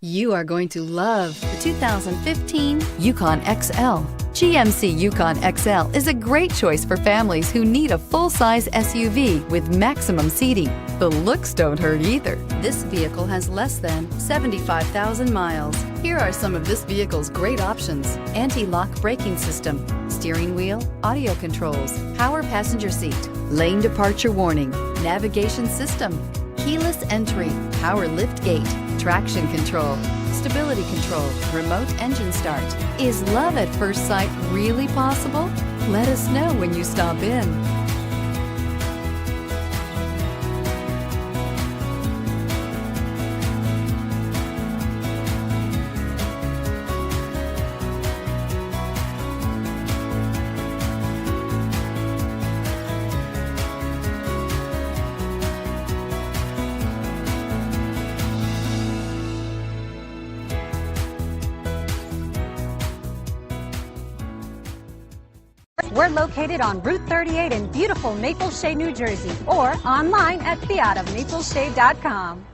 You are going to love the 2015 Yukon XL. GMC Yukon XL is a great choice for families who need a full-size SUV with maximum seating. The looks don't hurt either. This vehicle has less than 75,000 miles. Here are some of this vehicle's great options: anti-lock braking system, steering wheel audio controls, power passenger seat, lane departure warning, navigation system, keyless entry, power lift gate, traction control, stability control, remote engine start. Is love at first sight really possible? Let us know when you stop in. We're located on Route 38 in beautiful Maple Shade, New Jersey, or online at fiatofmapleshade.com.